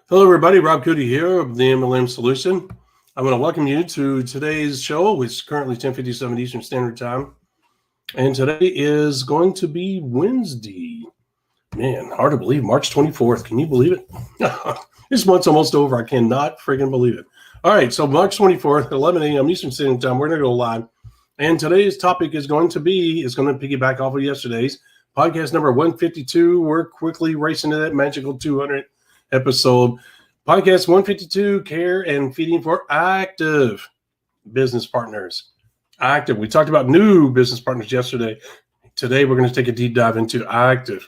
Hello, everybody. Rob Cootie here of the MLM Solution. I want to welcome you to today's show, which is currently 10:57 Eastern Standard Time. And today is going to be Wednesday. Man, hard to believe. March 24th. Can you believe it? This month's almost over. I cannot friggin' believe it. All right, so March 24th at 11 a.m. Eastern Standard Time, we're going to go live. And today's topic is going to piggyback off of yesterday's podcast number 152. We're quickly racing to that magical 200 episode. Podcast 152, Care and Feeding for Active Business Partners. Active. We talked about new business partners yesterday. Today, we're going to take a deep dive into active.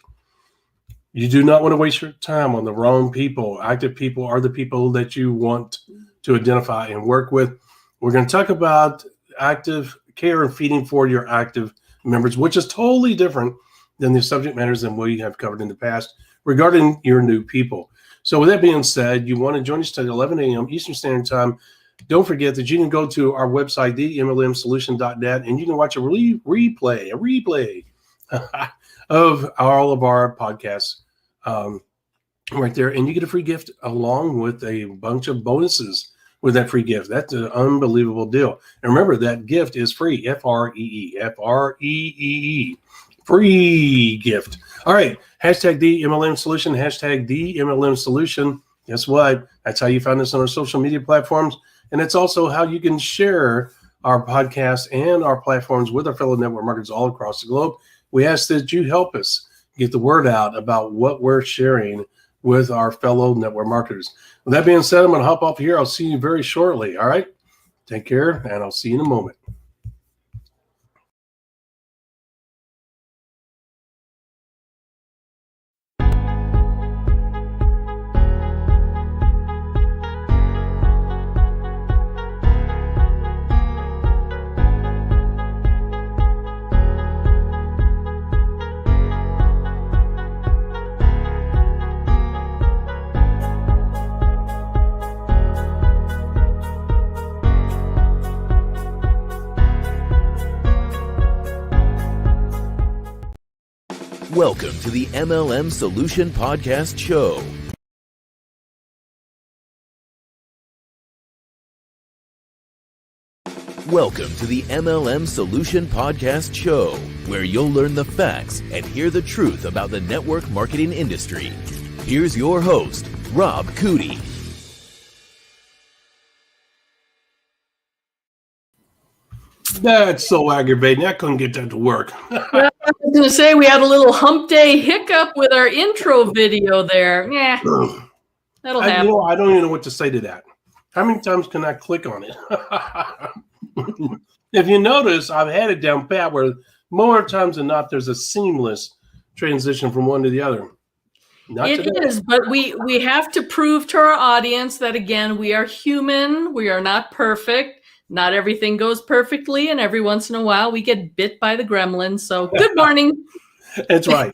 You do not want to waste your time on the wrong people. Active people are the people that you want to identify and work with. We're going to talk about active care and feeding for your active members, which is totally different than the subject matters than we have covered in the past regarding your new people. So with that being said, you want to join us at 11 a.m. Eastern Standard Time. Don't forget that you can go to our website, themlmsolution.net, and you can watch a replay of all of our podcasts right there. And you get a free gift along with a bunch of bonuses with that free gift. That's an unbelievable deal. And remember, that gift is free, F-R-E-E, F-R-E-E-E. Free gift. All right. Hashtag the MLM Solution. Hashtag the MLM Solution. Guess what? That's how you find us on our social media platforms. And it's also how you can share our podcast and our platforms with our fellow network marketers all across the globe. We ask that you help us get the word out about what we're sharing with our fellow network marketers. With that being said, I'm going to hop off here. I'll see you very shortly. All right. Take care, and I'll see you in a moment. Welcome to the MLM Solution Podcast Show. Welcome to the MLM Solution Podcast Show, where you'll learn the facts and hear the truth about the network marketing industry. Here's your host, Rob Cootie. That's so aggravating. I couldn't get that to work. Well, I was going to say we had a little hump day hiccup with our intro video there. Yeah, that'll happen. I don't even know what to say to that. How many times can I click on it? If you notice, I've had it down pat where more times than not, there's a seamless transition from one to the other. It is, but we have to prove to our audience that, again, we are human. We are not perfect. Not everything goes perfectly, and every once in a while we get bit by the gremlin. So good morning. That's right.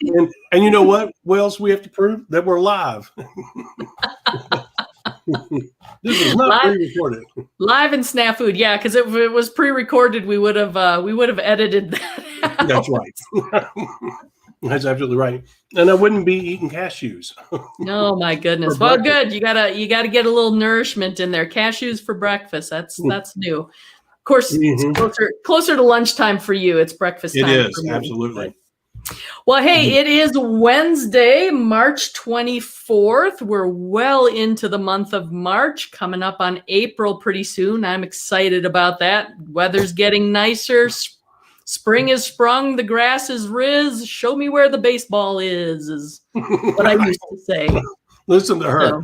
And you know what? What else we have to prove? That we're live. This is not pre-recorded. Live and snafu. Yeah, because if it was pre-recorded, we would have edited that out. That's right. That's absolutely right. And I wouldn't be eating cashews. Oh my goodness. Well, good. You gotta get a little nourishment in there. Cashews for breakfast. That's new. Of course, it's closer to lunchtime for you. It's breakfast time. It is, absolutely. Well, hey, it is Wednesday, March 24th. We're well into the month of March, coming up on April pretty soon. I'm excited about that. Weather's getting nicer. Spring is sprung, the grass is riz. Show me where the baseball is what I used to say. Listen to her. So.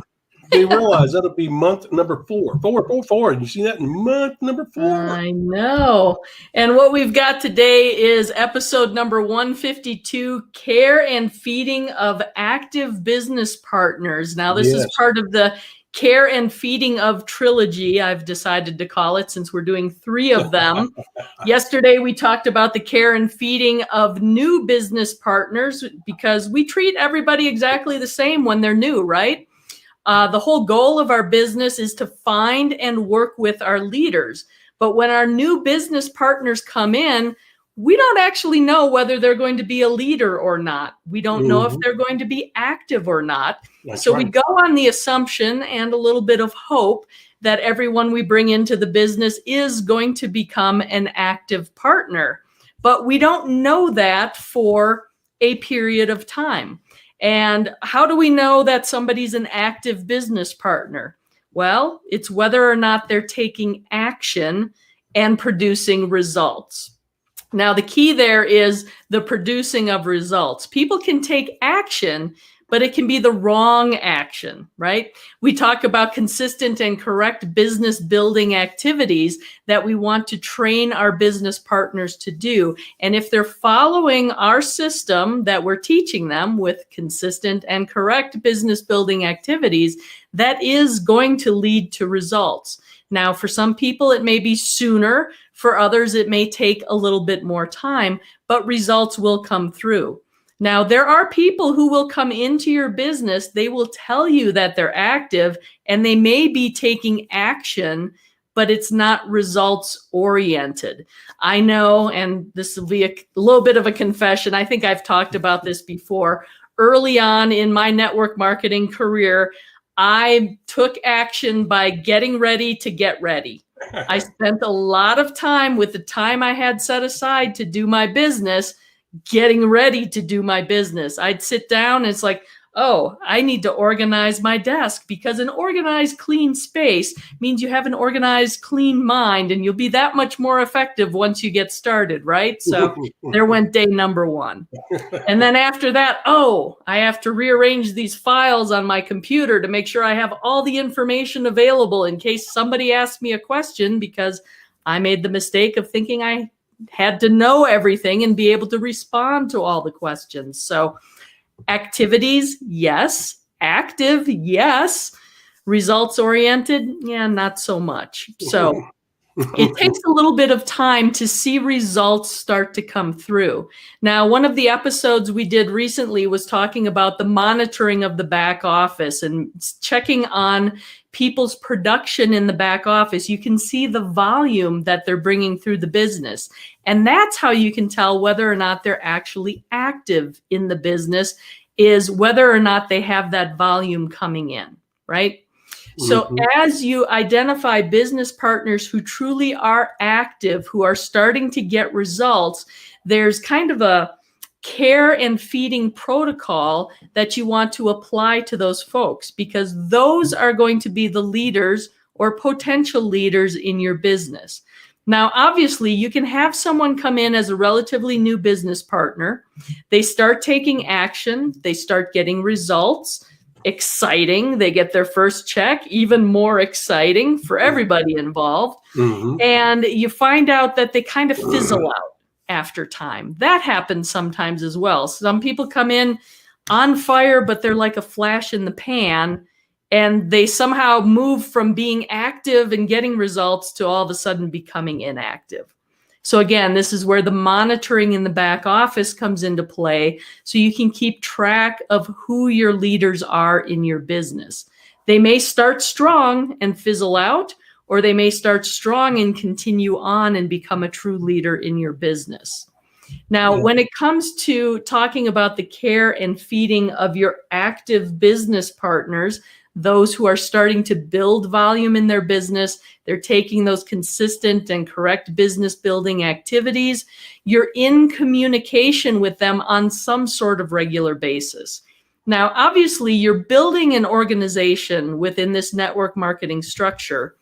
They realize that'll be month number 4. 4. You see that in month number 4? I know. And what we've got today is episode number 152, Care and Feeding of Active Business Partners. Now, this is part of the Care and Feeding of Trilogy, I've decided to call it, since we're doing 3 of them. Yesterday, we talked about the care and feeding of new business partners because we treat everybody exactly the same when they're new, right? The whole goal of our business is to find and work with our leaders. But when our new business partners come in, we don't actually know whether they're going to be a leader or not. We don't know if they're going to be active or not. That's so right. we go on the assumption and a little bit of hope that everyone we bring into the business is going to become an active partner. But we don't know that for a period of time. And how do we know that somebody's an active business partner? Well, it's whether or not they're taking action and producing results. Now, the key there is the producing of results. People can take action, but it can be the wrong action, right? We talk about consistent and correct business building activities that we want to train our business partners to do. And if they're following our system that we're teaching them with consistent and correct business building activities, that is going to lead to results. Now, for some people, it may be sooner. For others, it may take a little bit more time, but results will come through. Now, there are people who will come into your business. They will tell you that they're active and they may be taking action, but it's not results oriented. I know, and this will be a little bit of a confession. I think I've talked about this before. Early on in my network marketing career, I took action by getting ready to get ready. I spent a lot of time with the time I had set aside to do my business, getting ready to do my business. I'd sit down and it's like, oh, I need to organize my desk, because an organized, clean space means you have an organized, clean mind, and you'll be that much more effective once you get started, right? So there went day number one. And then after that, oh, I have to rearrange these files on my computer to make sure I have all the information available in case somebody asks me a question, because I made the mistake of thinking I had to know everything and be able to respond to all the questions. So activities, yes. Active, yes. Results oriented, yeah, not so much. So it takes a little bit of time to see results start to come through. Now, one of the episodes we did recently was talking about the monitoring of the back office and checking on people's production in the back office. You can see the volume that they're bringing through the business. And that's how you can tell whether or not they're actually active in the business, is whether or not they have that volume coming in, right? So as you identify business partners who truly are active, who are starting to get results, there's kind of a care and feeding protocol that you want to apply to those folks, because those are going to be the leaders or potential leaders in your business. Now, obviously, you can have someone come in as a relatively new business partner. They start taking action. They start getting results. Exciting. They get their first check, even more exciting for everybody involved. And you find out that they kind of fizzle out after time. That happens sometimes as well. Some people come in on fire, but they're like a flash in the pan, and they somehow move from being active and getting results to all of a sudden becoming inactive. So again, this is where the monitoring in the back office comes into play, so you can keep track of who your leaders are in your business. They may start strong and fizzle out, or they may start strong and continue on and become a true leader in your business. Now, when it comes to talking about the care and feeding of your active business partners, those who are starting to build volume in their business, they're taking those consistent and correct business building activities. You're in communication with them on some sort of regular basis. Now, obviously, you're building an organization within this network marketing structure.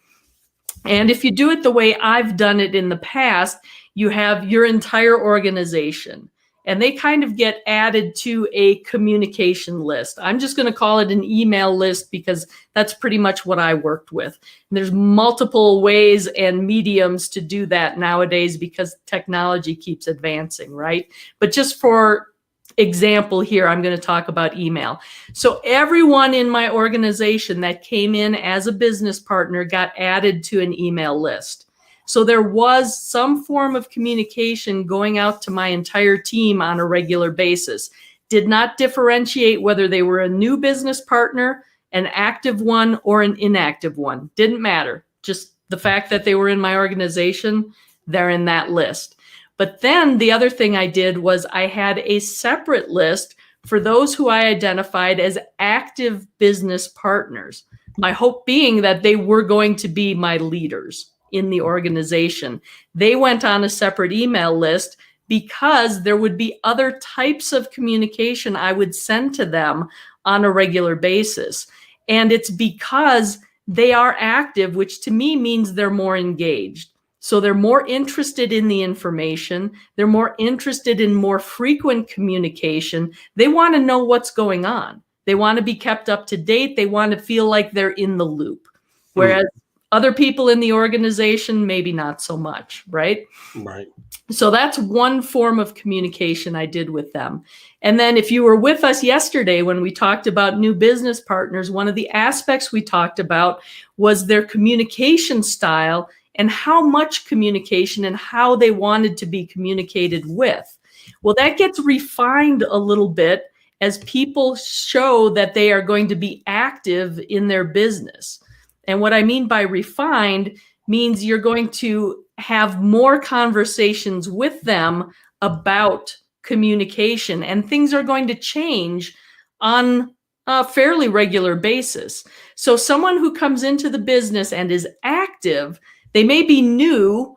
And if you do it the way I've done it in the past, you have your entire organization. And they kind of get added to a communication list. I'm just going to call it an email list because that's pretty much what I worked with. And there's multiple ways and mediums to do that nowadays because technology keeps advancing, right? But just for example here, I'm going to talk about email. So everyone in my organization that came in as a business partner got added to an email list. So there was some form of communication going out to my entire team on a regular basis. Did not differentiate whether they were a new business partner, an active one, or an inactive one. Didn't matter. Just the fact that they were in my organization, they're in that list. But then the other thing I did was I had a separate list for those who I identified as active business partners. My hope being that they were going to be my leaders in the organization. They went on a separate email list because there would be other types of communication I would send to them on a regular basis. And it's because they are active, which to me means they're more engaged. So they're more interested in the information. They're more interested in more frequent communication. They want to know what's going on. They want to be kept up to date. They want to feel like they're in the loop. Whereas other people in the organization, maybe not so much, right? Right. So that's one form of communication I did with them. And then if you were with us yesterday when we talked about new business partners, one of the aspects we talked about was their communication style and how much communication and how they wanted to be communicated with. Well, that gets refined a little bit as people show that they are going to be active in their business. And what I mean by refined means you're going to have more conversations with them about communication, and things are going to change on a fairly regular basis. So someone who comes into the business and is active, they may be new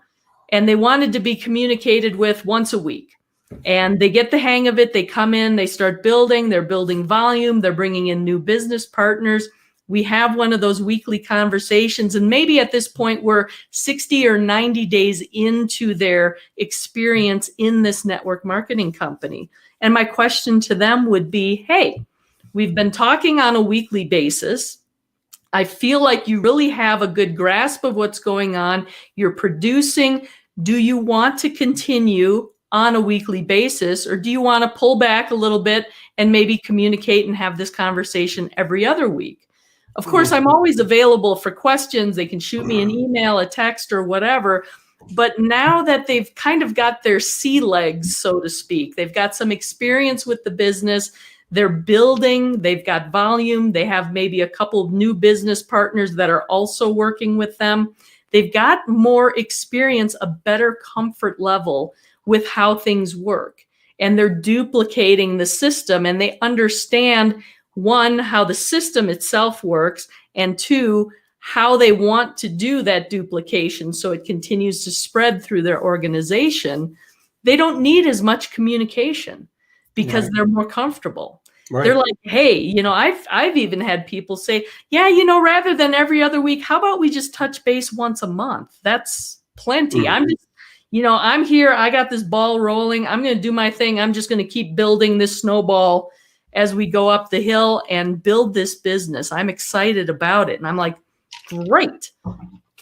and they wanted to be communicated with once a week. And they get the hang of it. They come in, they start building, they're building volume, they're bringing in new business partners. We have one of those weekly conversations, and maybe at this point we're 60 or 90 days into their experience in this network marketing company. And my question to them would be, hey, we've been talking on a weekly basis. I feel like you really have a good grasp of what's going on. You're producing. Do you want to continue on a weekly basis, or do you want to pull back a little bit and maybe communicate and have this conversation every other week? Of course, I'm always available for questions. They can shoot me an email, a text, or whatever. But now that they've kind of got their sea legs, so to speak, they've got some experience with the business, they're building, they've got volume, they have maybe a couple of new business partners that are also working with them. They've got more experience, a better comfort level with how things work. And they're duplicating the system, and they understand, one, how the system itself works, and two, how they want to do that duplication so it continues to spread through their organization. They don't need as much communication because they're more comfortable. Right. They're like, hey, I've even had people say, yeah, rather than every other week, how about we just touch base once a month? That's plenty. Mm-hmm. I'm just, I'm here. I got this ball rolling. I'm going to do my thing. I'm just going to keep building this snowball as we go up the hill and build this business. I'm excited about it. And I'm like, great.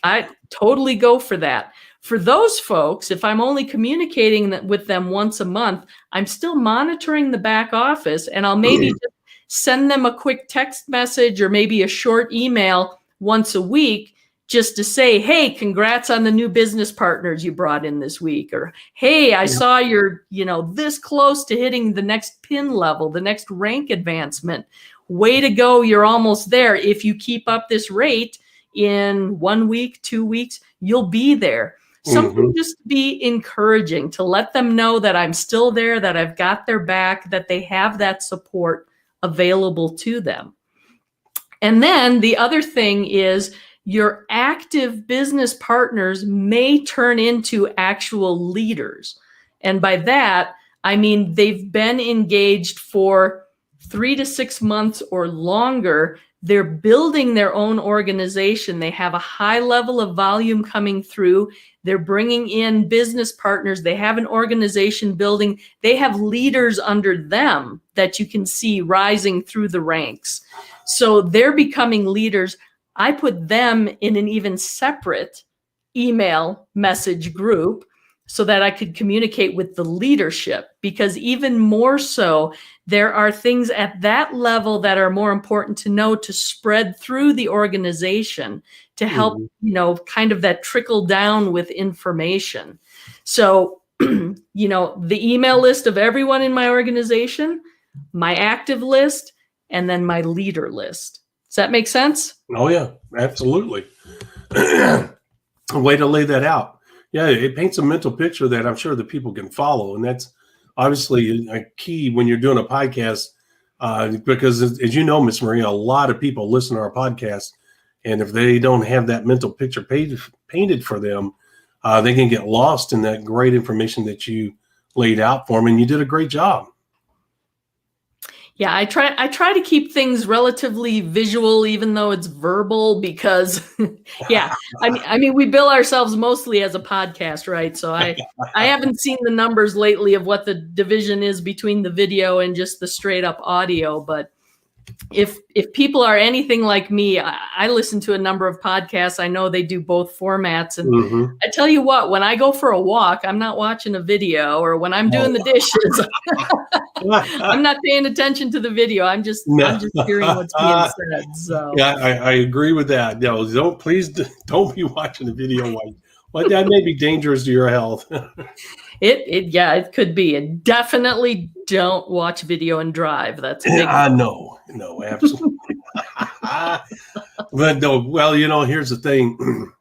I totally go for that. For those folks, if I'm only communicating with them once a month, I'm still monitoring the back office, and I'll maybe just send them a quick text message or maybe a short email once a week just to say, hey, congrats on the new business partners you brought in this week. Or, hey, I saw you're, this close to hitting the next pin level, the next rank advancement. Way to go. You're almost there. If you keep up this rate in 1 week, 2 weeks, you'll be there. Something just to be encouraging, to let them know that I'm still there, that I've got their back, that they have that support available to them. And then the other thing is, your active business partners may turn into actual leaders. And by that, I mean they've been engaged for 3 to 6 months or longer. They're building their own organization. They have a high level of volume coming through. They're bringing in business partners. They have an organization building. They have leaders under them that you can see rising through the ranks. So they're becoming leaders. I put them in an even separate email message group so that I could communicate with the leadership, because even more so, there are things at that level that are more important to know to spread through the organization to help, kind of that trickle down with information. So, the email list of everyone in my organization, my active list, and then my leader list. Does that make sense? Oh, yeah, absolutely. A way to lay that out. Yeah, it paints a mental picture that I'm sure that people can follow. And that's obviously a key when you're doing a podcast, because as you know, Miss Maria, a lot of people listen to our podcast. And if they don't have that mental picture painted for them, they can get lost in that great information that you laid out for them. And you did a great job. Yeah, I try to keep things relatively visual, even though it's verbal, because yeah, I mean, we bill ourselves mostly as a podcast, right? So I haven't seen the numbers lately of what the division is between the video and just the straight up audio, but if people are anything like me, I listen to a number of podcasts. I know they do both formats. And I tell you what, when I go for a walk, I'm not watching a video, or when I'm doing the dishes, I'm not paying attention to the video. I'm just hearing what's being said. So yeah, I agree with that. No, don't be watching the video. Well, that may be dangerous to your health. It could be. And definitely don't watch video and drive. That's a big no, absolutely. But no, well, here's the thing.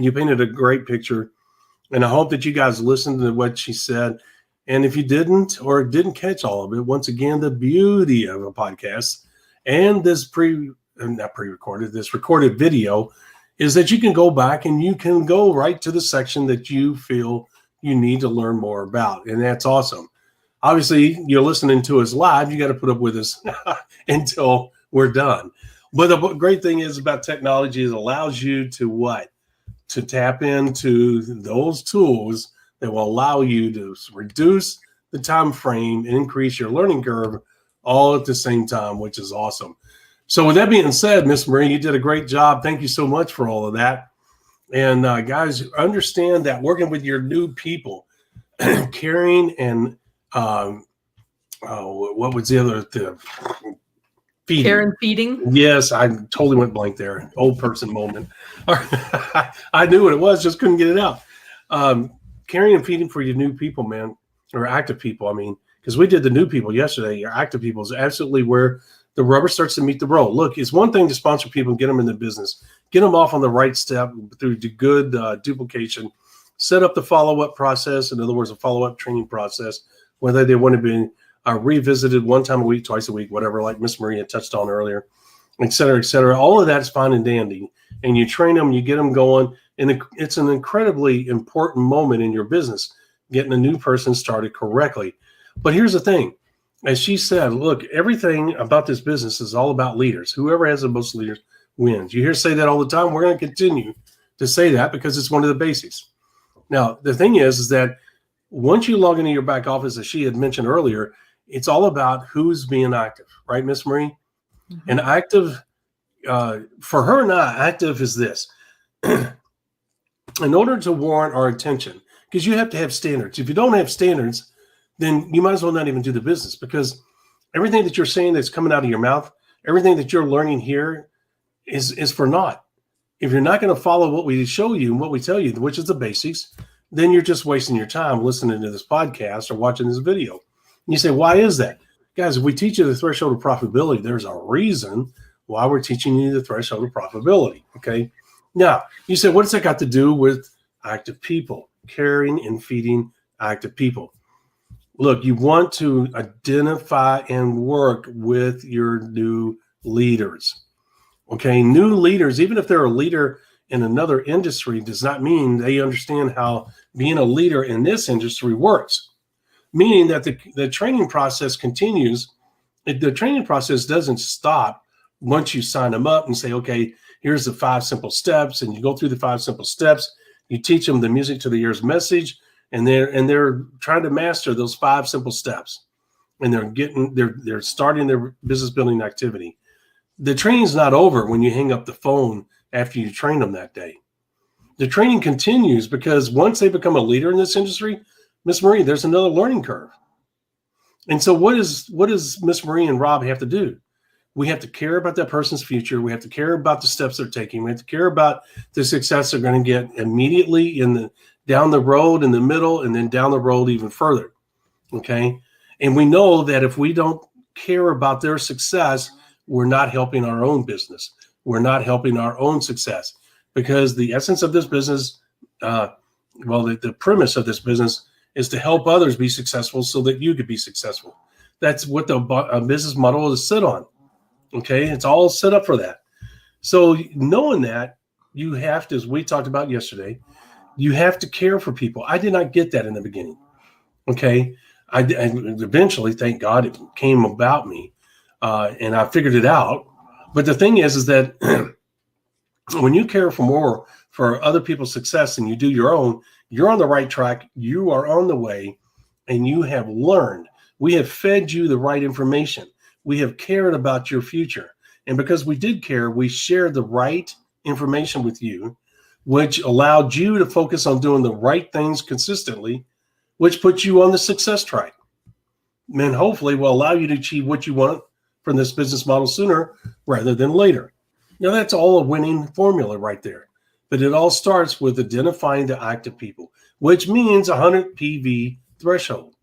You painted a great picture, and I hope that you guys listened to what she said. And if you didn't or didn't catch all of it, once again, the beauty of a podcast and this this recorded video is that you can go back and you can go right to the section that you feel you need to learn more about. And that's awesome. Obviously, you're listening to us live. You got to put up with us until we're done. But the great thing is about technology is it allows you to tap into those tools that will allow you to reduce the time frame and increase your learning curve all at the same time, which is awesome. So with that being said, Miss Marie, you did a great job. Thank you so much for all of that. And guys, understand that working with your new people, caring and what was the other feeding? Care and feeding. Yes, I totally went blank there. Old person moment. I knew what it was, just couldn't get it out. Caring and feeding for your new people, man, or active people. I mean, because we did the new people yesterday. Your active people is absolutely where the rubber starts to meet the road. Look, it's one thing to sponsor people and get them in the business, get them off on the right step through the good duplication, set up the follow-up process. In other words, a follow-up training process, whether they want to be revisited one time a week, twice a week, whatever, like Miss Maria touched on earlier, et cetera, et cetera. All of that's fine and dandy. And you train them, you get them going. And it's an incredibly important moment in your business, getting a new person started correctly. But here's the thing. As she said, look, everything about this business is all about leaders. Whoever has the most leaders wins. You hear us say that all the time. We're going to continue to say that because it's one of the basics. Now, the thing is that once you log into your back office, as she had mentioned earlier, it's all about who's being active, right, Miss Marie? Mm-hmm. And active, for her and I, active is this. In order to warrant our attention, because you have to have standards. If you don't have standards, then you might as well not even do the business, because everything that you're saying that's coming out of your mouth, everything that you're learning here is for naught. If you're not going to follow what we show you and what we tell you, which is the basics, then you're just wasting your time listening to this podcast or watching this video. And you say, why is that? Guys, if we teach you the threshold of profitability, there's a reason why we're teaching you the threshold of profitability, okay? Now, you say, what does that got to do with active people, caring and feeding active people? Look, you want to identify and work with your new leaders, okay? New leaders, even if they're a leader in another industry, does not mean they understand how being a leader in this industry works, meaning that the training process continues. The training process doesn't stop once you sign them up and say, okay, here's the 5 simple steps, and you go through the 5 simple steps. You teach them the music to the ears message, and they're trying to master those 5 simple steps, and they're starting their business building activity. The training's not over when you hang up the phone after you train them that day. The training continues, because once they become a leader in this industry, Miss Marie, there's another learning curve. And so what does Miss Marie and Rob have to do? We have to care about that person's future. We have to care about the steps they're taking. We have to care about the success they're going to get immediately down the road, in the middle, and then down the road even further. Okay. And we know that if we don't care about their success, we're not helping our own business. We're not helping our own success, because the essence of this business Well, the premise of this business is to help others be successful so that you could be successful. That's what the business model is set on. Okay, it's all set up for that. So knowing that, you have to, as we talked about yesterday, you have to care for people. I did not get that in the beginning. Okay, and eventually, thank God, it came about me, and I figured it out. But the thing is that when you care for other people's success and you do your own, you're on the right track. You are on the way, and you have learned. We have fed you the right information. We have cared about your future. And because we did care, we shared the right information with you, which allowed you to focus on doing the right things consistently, which puts you on the success track. And hopefully will allow you to achieve what you want from this business model sooner rather than later. Now, that's all a winning formula right there. But it all starts with identifying the active people, which means 100 PV threshold.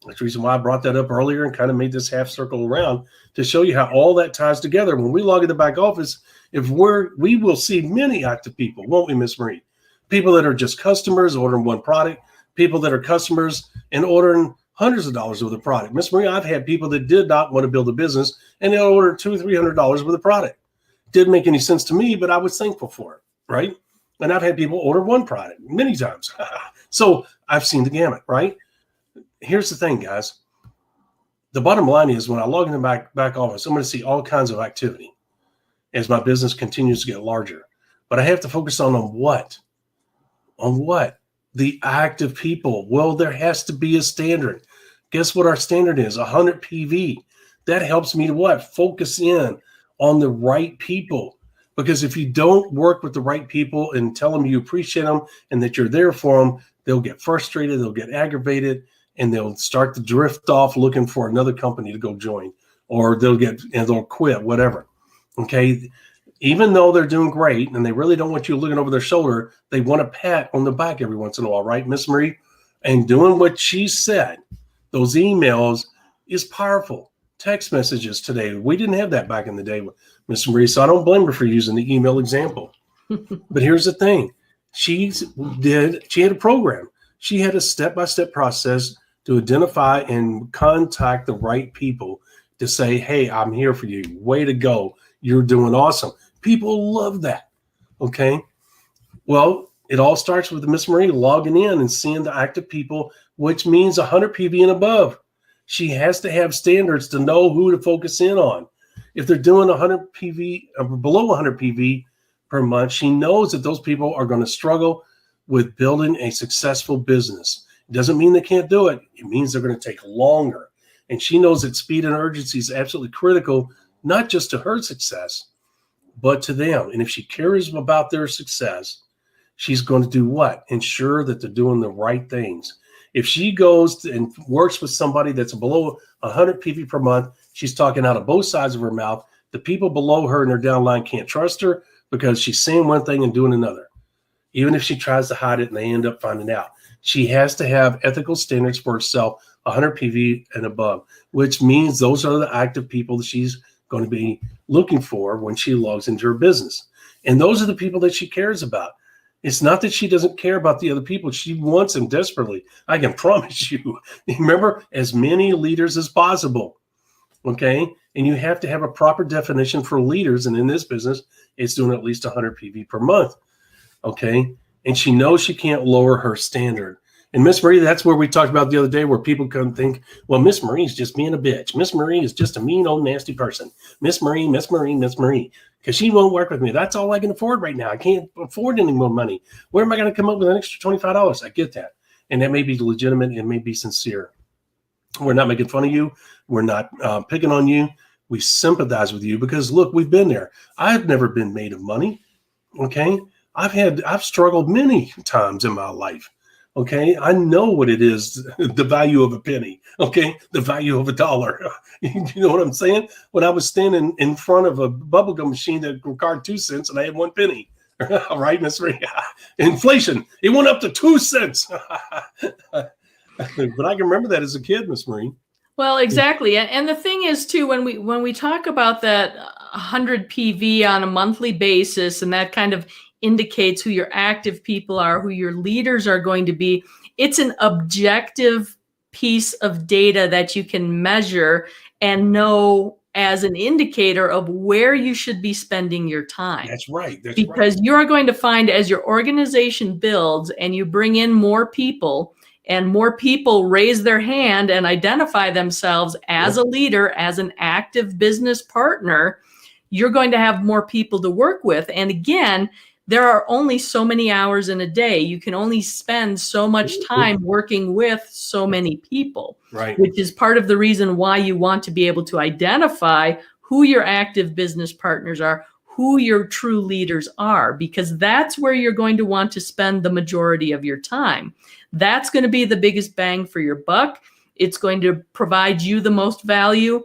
That's the reason why I brought that up earlier and kind of made this half circle around to show you how all that ties together. When we log in the back office, we will see many active people, won't we, Miss Marie? People that are just customers ordering one product, people that are customers and ordering hundreds of dollars worth of product. Miss Marie, I've had people that did not want to build a business and they ordered $200-300 worth of product. Didn't make any sense to me, but I was thankful for it, right? And I've had people order one product many times. So I've seen the gamut, right? Here's the thing, guys. The bottom line is when I log in the back office, I'm going to see all kinds of activity as my business continues to get larger. But I have to focus on what? On what? The active people. Well, there has to be a standard. Guess what our standard is? 100 PV. That helps me to what? Focus in on the right people. Because if you don't work with the right people and tell them you appreciate them and that you're there for them, they'll get frustrated, they'll get aggravated, and they'll start to drift off looking for another company to go join, or they'll quit, whatever. Okay. Even though they're doing great and they really don't want you looking over their shoulder, they want a pat on the back every once in a while, right, Miss Marie? And doing what she said, those emails is powerful. Text messages today, we didn't have that back in the day, Miss Marie, so I don't blame her for using the email example. But here's the thing. She had a program. She had a step-by-step process to identify and contact the right people to say, hey, I'm here for you. Way to go. You're doing awesome. People love that. Okay. Well, it all starts with Miss Marie logging in and seeing the active people, which means 100 PV and above. She has to have standards to know who to focus in on. If they're doing 100 PV or below 100 PV per month, she knows that those people are going to struggle with building a successful business. It doesn't mean they can't do it. It means they're going to take longer. And she knows that speed and urgency is absolutely critical, not just to her success, but to them. And if she cares about their success, she's going to do what? Ensure that they're doing the right things. If she goes and works with somebody that's below 100 PV per month, she's talking out of both sides of her mouth. The people below her in her downline can't trust her because she's saying one thing and doing another. Even if she tries to hide it and they end up finding out. She has to have ethical standards for herself, 100 PV and above, which means those are the active people that she's going to be looking for when she logs into her business. And those are the people that she cares about. It's not that she doesn't care about the other people. She wants them desperately. I can promise you. Remember, as many leaders as possible. Okay? And you have to have a proper definition for leaders. And in this business, it's doing at least 100 PV per month. Okay? And she knows she can't lower her standard. And Miss Marie, that's where we talked about the other day where people come think, well, Miss Marie's just being a bitch. Miss Marie is just a mean old nasty person. Miss Marie. Because she won't work with me. That's all I can afford right now. I can't afford any more money. Where am I going to come up with an extra $25? I get that. And that may be legitimate. It may be sincere. We're not making fun of you. We're not picking on you. We sympathize with you because, look, we've been there. I've never been made of money. Okay? I've struggled many times in my life. Okay, I know what it is, the value of a penny. Okay, the value of $1. You know what I'm saying? When I was standing in front of a bubblegum machine that required 2 cents and I had 1 penny. All right, Miss Marie. Inflation, it went up to 2 cents. But I can remember that as a kid, Miss Marie. Well, exactly. And the thing is, too, when we talk about that 100 PV on a monthly basis and that kind of indicates who your active people are, who your leaders are going to be. It's an objective piece of data that you can measure and know as an indicator of where you should be spending your time. That's right. That's because right. you're going to find as your organization builds and you bring in more people and more people raise their hand and identify themselves as a leader, as an active business partner, you're going to have more people to work with. And again, there are only so many hours in a day. You can only spend so much time working with so many people, right? Which is part of the reason why you want to be able to identify who your active business partners are, who your true leaders are, because that's where you're going to want to spend the majority of your time. That's going to be the biggest bang for your buck. It's going to provide you the most value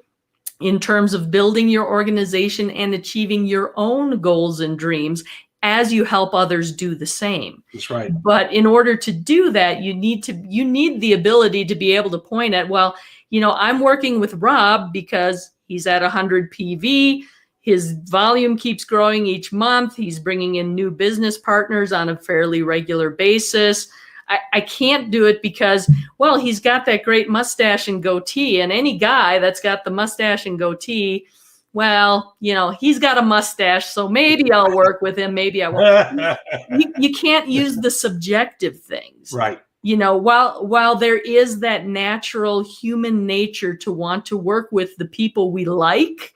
in terms of building your organization and achieving your own goals and dreams as you help others do the same. That's right. But in order to do that, you need the ability to be able to point at, well, I'm working with Rob because he's at 100 PV. His volume keeps growing each month. He's bringing in new business partners on a fairly regular basis. I can't do it because, well, he's got that great mustache and goatee. And any guy that's got the mustache and goatee, well, he's got a mustache, so maybe I'll work with him. Maybe I won't. You can't use the subjective things. Right. While there is that natural human nature to want to work with the people we like,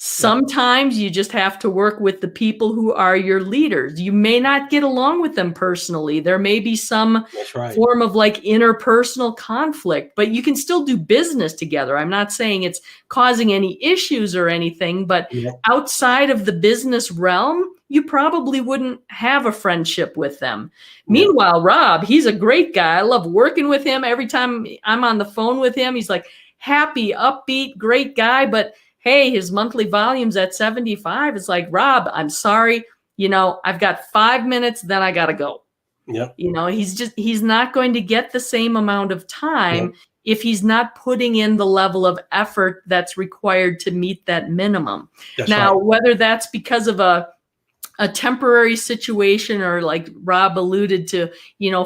sometimes you just have to work with the people who are your leaders. You may not get along with them personally. There may be some form of like interpersonal conflict, but you can still do business together. I'm not saying it's causing any issues or anything, but outside of the business realm, you probably wouldn't have a friendship with them. Meanwhile, Rob, he's a great guy. I love working with him. Every time I'm on the phone with him, he's like happy, upbeat, great guy, but hey, his monthly volume's at 75. It's like, Rob, I'm sorry. I've got 5 minutes, then I got to go. Yep. He's not going to get the same amount of time if he's not putting in the level of effort that's required to meet that minimum. Now, whether that's because of a temporary situation or like Rob alluded to,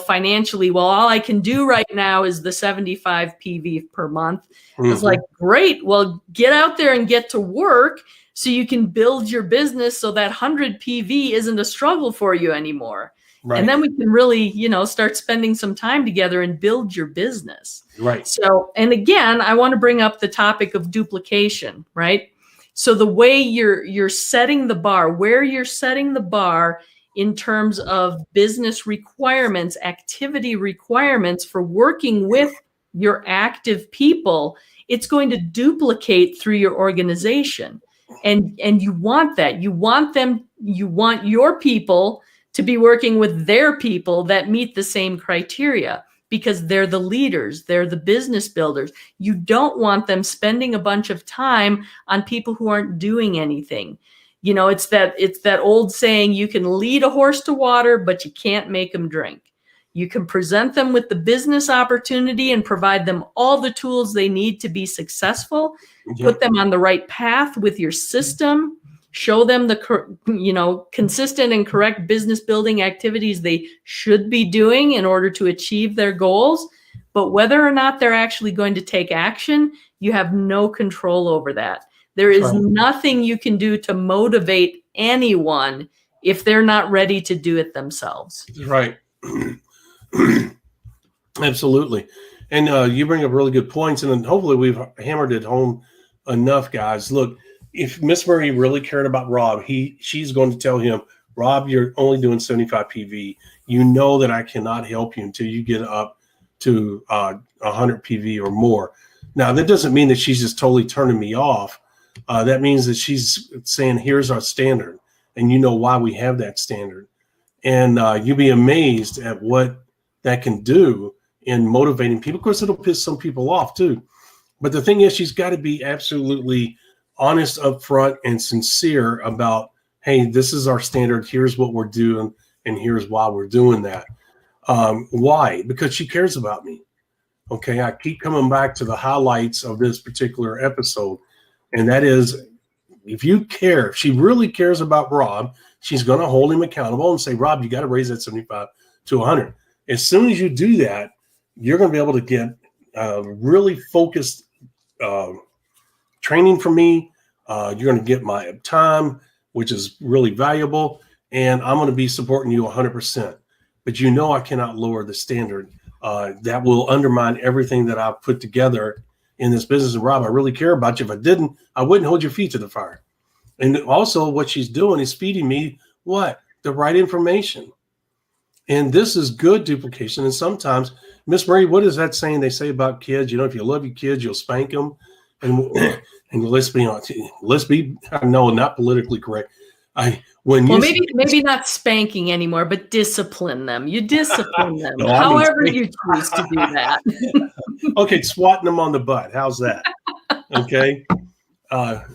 financially, well, all I can do right now is the 75 PV per month. It's like, great. Well, get out there and get to work so you can build your business so that 100 PV isn't a struggle for you anymore. Right. And then we can really, start spending some time together and build your business. Right. So, and again, I want to bring up the topic of duplication, right? So the way you're setting the bar, where you're setting the bar in terms of business requirements, activity requirements for working with your active people, it's going to duplicate through your organization. And you want that. You want your people to be working with their people that meet the same criteria, because they're the leaders, they're the business builders. You don't want them spending a bunch of time on people who aren't doing anything. It's that old saying, you can lead a horse to water, but you can't make them drink. You can present them with the business opportunity and provide them all the tools they need to be successful, put them on the right path with your system, show them the consistent and correct business building activities they should be doing in order to achieve their goals. But whether or not they're actually going to take action, you have no control over that. There is nothing you can do to motivate anyone if they're not ready to do it themselves. Right. Absolutely. And you bring up really good points, and then hopefully we've hammered it home enough, guys. Look, if Miss Murray really cared about Rob, she's going to tell him, Rob, you're only doing 75 PV. You know that I cannot help you until you get up to 100 PV or more. Now, that doesn't mean that she's just totally turning me off. That means that she's saying, here's our standard, and you know why we have that standard. And you'll be amazed at what that can do in motivating people. Of course, it'll piss some people off too. But the thing is, she's got to be absolutely honest up front and sincere about, hey, this is our standard. Here's what we're doing, and here's why we're doing that. Why? Because she cares about me. Okay, I keep coming back to the highlights of this particular episode, and that is if you care, if she really cares about Rob, she's going to hold him accountable and say, Rob, you got to raise that 75 to 100. As soon as you do that, you're going to be able to get really focused training from me. You're going to get my time, which is really valuable, and I'm going to be supporting you 100%. But I cannot lower the standard. That will undermine everything that I've put together in this business. And Rob, I really care about you. If I didn't, I wouldn't hold your feet to the fire. And also what she's doing is feeding me what? The right information. And this is good duplication. And sometimes, Miss Marie, what is that saying they say about kids? If you love your kids, you'll spank them. And let's be honest, I know, not politically correct. Maybe not spanking anymore, but discipline them. You discipline them, however you choose to do that. Okay, swatting them on the butt. How's that? Okay,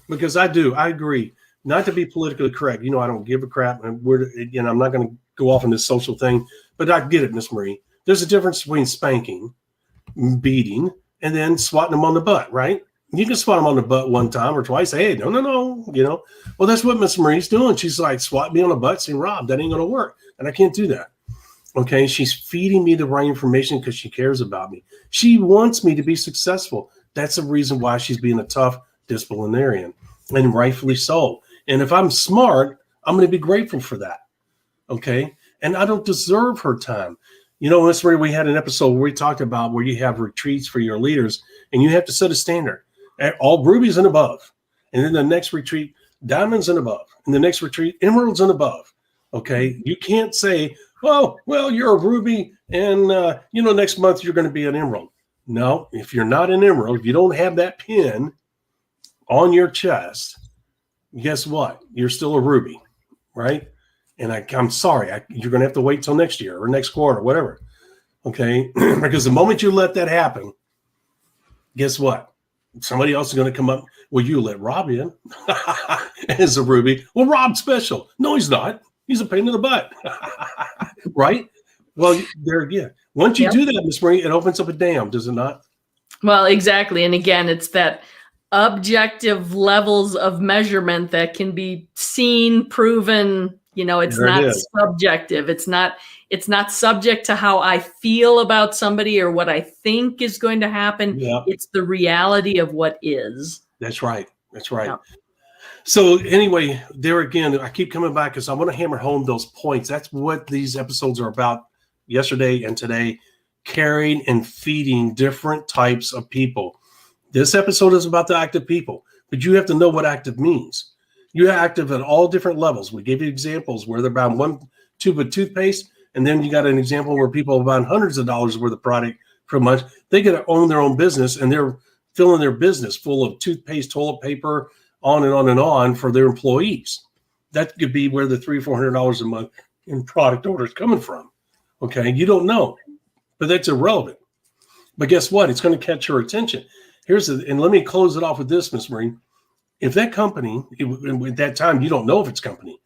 because I agree. Not to be politically correct, I don't give a crap, and I'm not going to go off on this social thing, but I get it, Miss Marie. There's a difference between spanking, beating, and then swatting them on the butt, right? You can swat them on the butt one time or twice. Hey, no. Well, that's what Miss Marie's doing. She's like, swat me on the butt, saying, Rob, that ain't going to work. And I can't do that. Okay. She's feeding me the right information because she cares about me. She wants me to be successful. That's the reason why she's being a tough disciplinarian, and rightfully so. And if I'm smart, I'm going to be grateful for that. Okay. And I don't deserve her time. Miss Marie, we had an episode where we talked about where you have retreats for your leaders and you have to set a standard. All rubies and above. And then the next retreat, diamonds and above. And the next retreat, emeralds and above. Okay. You can't say, well, you're a ruby and, next month you're going to be an emerald. No, if you're not an emerald, if you don't have that pin on your chest, guess what? You're still a ruby, right? And I'm sorry, you're going to have to wait till next year or next quarter, whatever. Okay. Because the moment you let that happen, guess what? Somebody else is going to come up. Well, you let Rob in as a ruby. Well, Rob's special. No, he's not. He's a pain in the butt. Right? Well, there again. Once you do that, Miss Marie, it opens up a dam, does it not? Well, exactly. And again, it's that objective levels of measurement that can be seen, proven. It's not subjective. It's not subject to how I feel about somebody or what I think is going to happen. Yeah. It's the reality of what is. That's right. Yeah. So anyway, there again, I keep coming back because I want to hammer home those points. That's what these episodes are about, yesterday and today, carrying and feeding different types of people. This episode is about the active people, but you have to know what active means. You're active at all different levels. We gave you examples where they're buying one tube of toothpaste, and then you got an example where people are buying hundreds of dollars worth of product per month. They get to own their own business, and they're filling their business full of toothpaste, toilet paper, on and on and on for their employees. That could be where the $300 or $400 a month in product order is coming from. Okay, you don't know, but that's irrelevant. But guess what? It's going to catch your attention. And let me close it off with this, Ms. Marie. If that company, at that time, you don't know if it's company.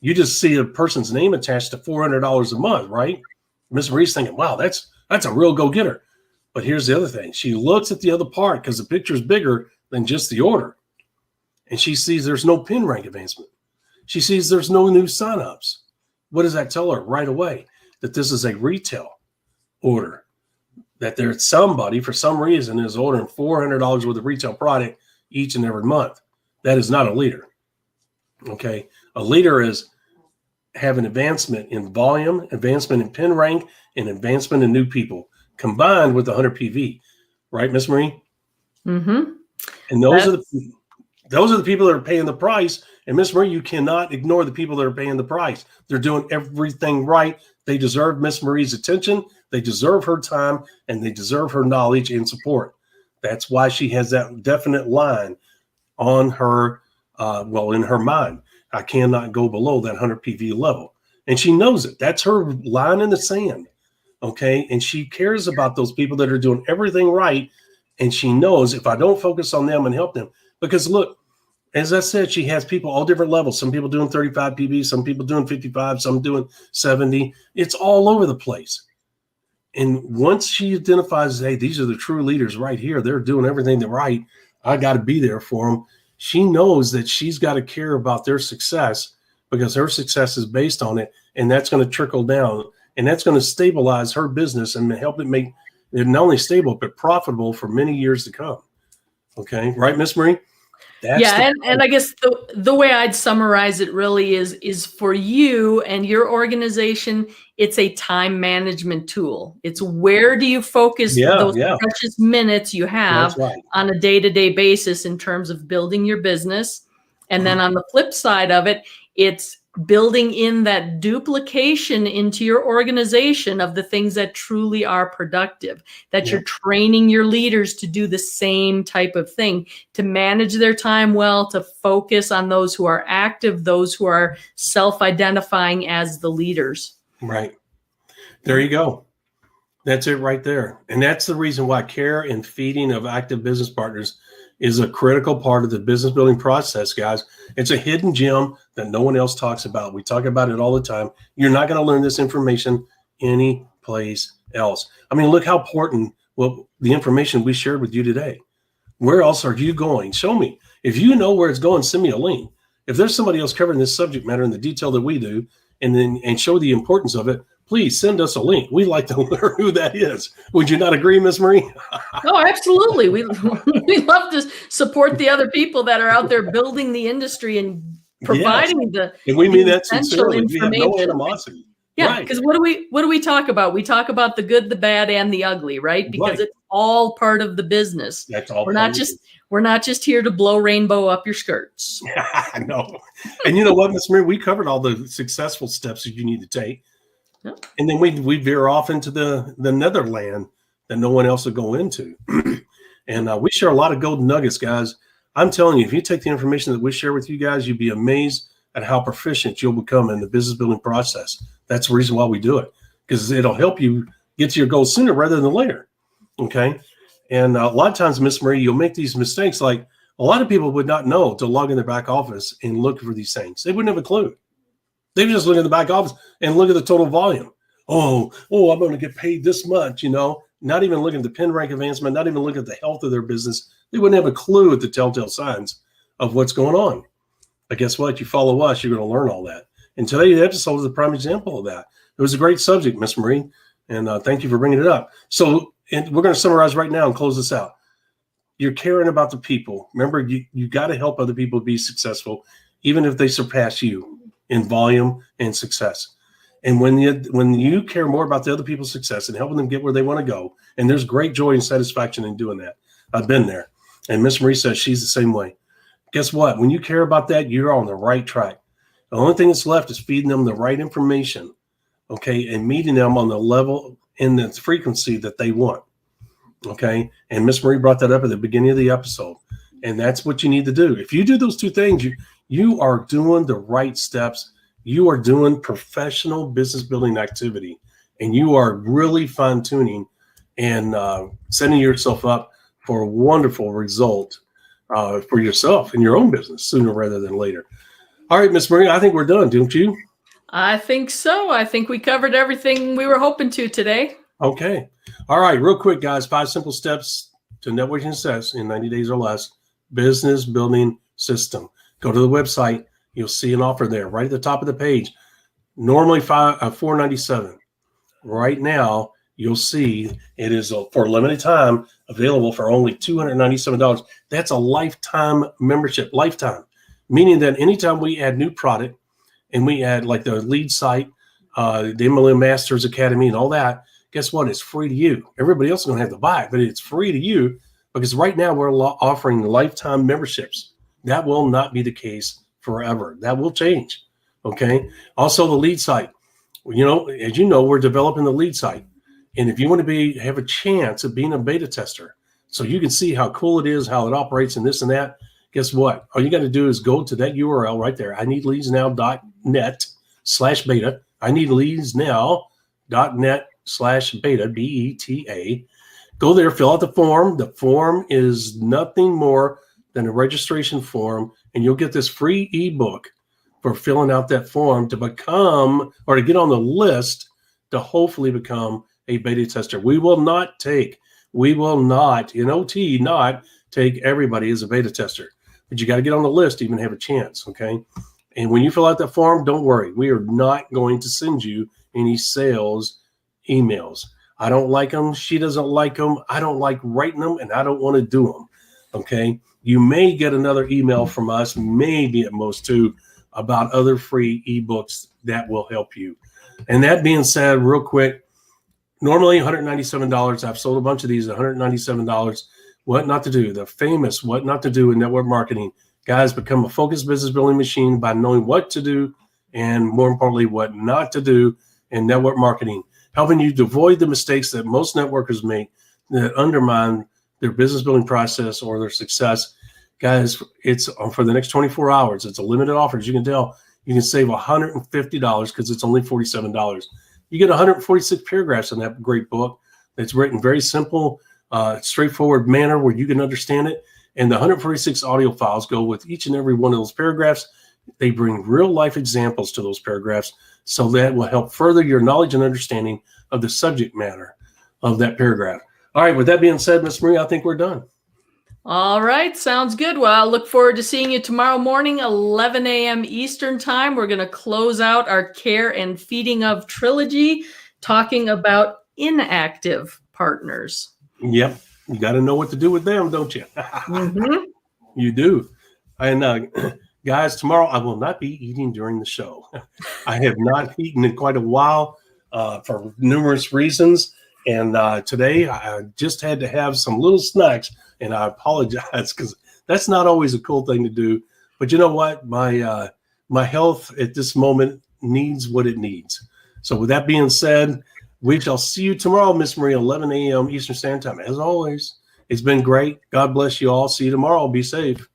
You just see a person's name attached to $400 a month, right? Ms. Marie's thinking, wow, that's a real go-getter. But here's the other thing. She looks at the other part because the picture is bigger than just the order. And she sees there's no pin rank advancement. She sees there's no new signups. What does that tell her right away? That this is a retail order. That there's somebody, for some reason, is ordering $400 worth of retail product each and every month. That is not a leader. Okay. A leader is having advancement in volume, advancement in pin rank, and advancement in new people combined with 100 PV. Right, Miss Marie? Mm-hmm. And those are the people that are paying the price. And Miss Marie, you cannot ignore the people that are paying the price. They're doing everything right. They deserve Miss Marie's attention. They deserve her time, and they deserve her knowledge and support. That's why she has that definite line on her, in her mind. I cannot go below that 100 PV level. And she knows it. That's her line in the sand. Okay. And she cares about those people that are doing everything right. And she knows if I don't focus on them and help them, because look, as I said, she has people all different levels. Some people doing 35 PV, some people doing 55, some doing 70. It's all over the place. And once she identifies, hey, these are the true leaders right here. They're doing everything right. I got to be there for them. she knows that she's got to care about their success because her success is based on it. And that's going to trickle down, and that's going to stabilize her business and help it make it not only stable, but profitable for many years to come. Okay. Right, Miss Marie? And I guess the way I'd summarize it really is for you and your organization, it's a time management tool. It's where do you focus those precious minutes you have on a day-to-day basis in terms of building your business. And then on the flip side of it, it's building in that duplication into your organization of the things that truly are productive, that you're training your leaders to do the same type of thing, to manage their time well, to focus on those who are active, those who are self-identifying as the leaders. Right. There you go. That's it right there. And that's the reason why care and feeding of active business partners is a critical part of the business building process, guys. It's a hidden gem that no one else talks about. We talk about it all the time. You're not going to learn this information any place else. I mean, look how important the information we shared with you today. Where else are you going? Show me. If you know where it's going, send me a link. If there's somebody else covering this subject matter in the detail that we do, and show the importance of it, please send us a link. We'd like to learn who that is. Would you not agree, Miss Marie? Oh, absolutely. We love to support the other people that are out there building the industry and providing and we mean that sincerely. We have no animosity. Yeah, because what do we talk about? We talk about the good, the bad, and the ugly, right? Because it's all part of the business. That's all. We're not just here to blow rainbow up your skirts. No. And you know what, Miss Marie? We covered all the successful steps that you need to take. Yep. And then we veer off into the netherland that no one else will go into. And we share a lot of golden nuggets, guys. I'm telling you, if you take the information that we share with you guys, you'd be amazed at how proficient you'll become in the business building process. That's the reason why we do it, because it'll help you get to your goals sooner rather than later. Okay. And a lot of times, Miss Marie, you'll make these mistakes. Like a lot of people would not know to log in their back office and look for these things. They wouldn't have a clue. They would just look at the back office and look at the total volume. Oh, I'm going to get paid this much, not even looking at the pin rank advancement, not even looking at the health of their business. They wouldn't have a clue at the telltale signs of what's going on. But guess what? You follow us, you're going to learn all that. And today's episode is a prime example of that. It was a great subject, Miss Marie, and thank you for bringing it up. So we're going to summarize right now and close this out. You're caring about the people. Remember, you got to help other people be successful, even if they surpass you in volume and success. And when you care more about the other people's success and helping them get where they want to go, and there's great joy and satisfaction in doing that. I've been there. And Miss Marie says she's the same way. Guess what? When you care about that, you're on the right track. The only thing that's left is feeding them the right information, okay, and meeting them on the level and the frequency that they want, okay? And Miss Marie brought that up at the beginning of the episode, and that's what you need to do. If you do those two things, you are doing the right steps. You are doing professional business building activity, and you are really fine-tuning and setting yourself up for a wonderful result for yourself in your own business sooner rather than later. All right, Miss Marie, I think we're done, don't you? I think so. I think we covered everything we were hoping to today. Okay. All right, real quick, guys, 5 simple steps to networking success in 90 days or less. Business building system. Go to the website. You'll see an offer there right at the top of the page. Normally $497. Right now, you'll see it is for a limited time available for only $297. That's a lifetime membership, lifetime. Meaning that anytime we add new product and we add like the lead site, the MLM Masters Academy and all that, guess what? It's free to you. Everybody else is going to have to buy it, but it's free to you because right now we're offering lifetime memberships. That will not be the case forever. That will change. Okay. Also the lead site, as you know, we're developing the lead site. And if you want to have a chance of being a beta tester, so you can see how cool it is, how it operates and this and that, guess what? All you got to do is go to that URL right there. ineedleadsnow.net/beta. ineedleadsnow.net/beta, BETA. Go there, fill out the form. The form is nothing more than a registration form, and you'll get this free ebook for filling out that form to become or to get on the list to hopefully become a beta tester. We will not take everybody as a beta tester. but you got to get on the list to even have a chance. Okay. And when you fill out that form, don't worry. We are not going to send you any sales emails. I don't like them. She doesn't like them. I don't like writing them, and I don't want to do them. Okay. You may get another email from us, maybe at most two, about other free ebooks that will help you. And that being said, real quick, normally $197. I've sold a bunch of these at $197. What not to do, the famous what not to do in network marketing. Guys, become a focused business building machine by knowing what to do and, more importantly, what not to do in network marketing, helping you to avoid the mistakes that most networkers make that undermine their business building process or their success. Guys, it's for the next 24 hours. It's a limited offer. As you can tell, you can save $150 because it's only $47. You get 146 paragraphs in that great book. It's written very simple, straightforward manner where you can understand it. And the 146 audio files go with each and every one of those paragraphs. They bring real life examples to those paragraphs, so that will help further your knowledge and understanding of the subject matter of that paragraph. All right, with that being said, Miss Marie, I think we're done. All right, sounds good. Well, I look forward to seeing you tomorrow morning, 11 a.m. Eastern time. We're going to close out our Care and Feeding of trilogy, talking about inactive partners. Yep. You got to know what to do with them, don't you? Mm-hmm. You do. And guys, tomorrow I will not be eating during the show. I have not eaten in quite a while for numerous reasons. And today I just had to have some little snacks, and I apologize because that's not always a cool thing to do. But you know what? My health at this moment needs what it needs. So with that being said, we shall see you tomorrow, Miss Marie, 11 a.m. Eastern Standard Time. As always, it's been great. God bless you all. See you tomorrow. Be safe.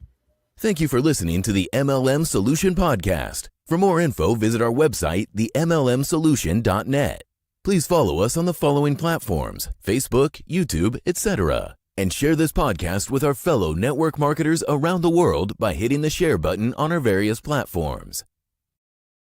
Thank you for listening to the MLM Solution Podcast. For more info, visit our website, themlmsolution.net. Please follow us on the following platforms: Facebook, YouTube, etc. And share this podcast with our fellow network marketers around the world by hitting the share button on our various platforms.